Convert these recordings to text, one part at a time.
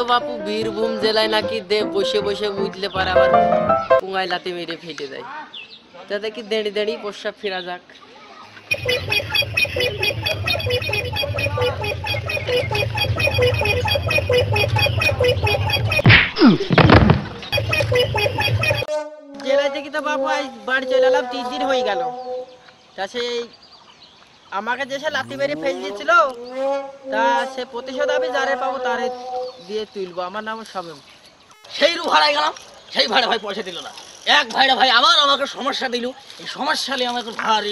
তো বাপু বীরভূম জেলায় নাকি বসে বসে উঠলে পারে আবার পুঙ্গায় লাতে মেরে ফেটে দেয়। তা দেখি দেড়ি দেড়ি প্রস্রাব ফেরা যাক। জেলায় দেখি তো বাপু বাড়ি চলে এলাম 3 দিন হয়ে গেল। তা সেই আমাকে যে সে লাথি মেরে ফেল দিয়েছিল, তা সে প্রতিশোধ আমি যারে পাবো তারে দিয়ে তুলবো। আমার নাম শামীম। সেই রূপ হারাই গেলাম, সেই ভাইরা ভাই পয়সা দিল না। এক ভাইরা ভাই আমাকে সমস্যা দিল, এই সমস্যা নিয়ে আমাকে ভারী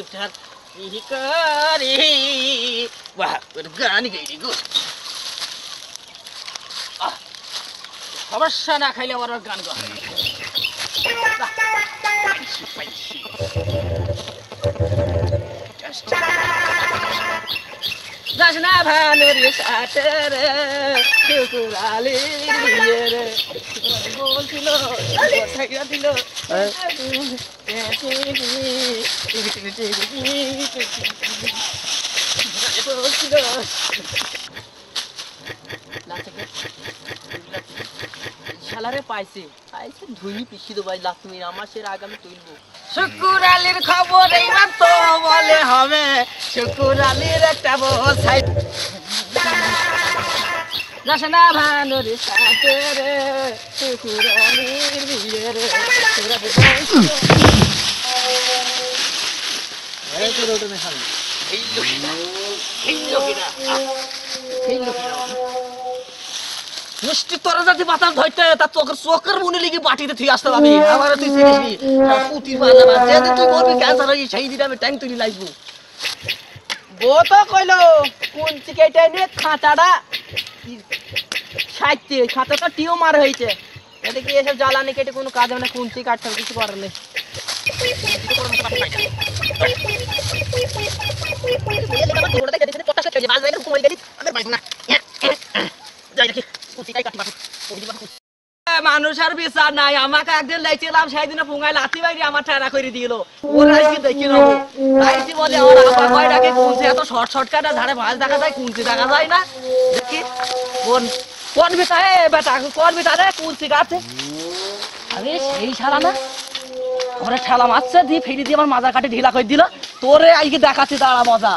গান গাইলি গো। সমস্যা না খাইলে আমার গান গা না ভানুর সাথে রে শুকুরালি রে বলছিল ঠাইয়া দিল শালারে পাইছে পাইছে ধুইনি পিছিয়ে দেবো। লাক্ষ্মী আমার সে আগে আমি তুলবো। শুকুরালির খবর এইবার তো বলে হবে, শুকুরালির একটা বসাই যাস না ভানুর সাথে রে শুকুরালির বিয়ে রে। মিষ্টি তোরা যদি বাতাস ধরতে তা তোকে চোখের মনে লিখে বাটিতে তুই আসতে পারবি। আমার তুই চিনিসবি পুতির বাজা বাজে তুই বলবি ক্যান্সার হয়ে সেই দিন আমি ট্যাঙ্ক তুলি লাগবো। বো তো কইলো কুঞ্চি কেটে নিয়ে খাঁচাটা সাইতে খাঁচাটা টিউমার হয়েছে। এদিকে এসব জ্বালানি কেটে কোনো কাজ হবে না, কুঞ্চি কাটতে হবে, কিছু করার নেই। মানুষ আর বিচার নাই। আমাকে একদিন লাইছিলাম, সেই দিনে পুঙ্গায় লাথি বাইরে আমার ঠেরা করে দিল। ওরা কি দেখি নেবো আইসি বলে কয়টাকে কুঞ্চি এত শর্ট শর্টকাট ধারে মাছ দেখা যায়, কুঞ্চি দেখা যায় না। দেখি কোন বেটায় বেটা কোন বেটারে কুঞ্চি কাটছে। আরে সেই সারা না ঘরে ঠেলা মারছে দিয়ে ফেরি দিয়ে আমার মাজা কাটে ঢিলা করে দিল। তোরে আজকে দেখাচ্ছি দাঁড়া মজা।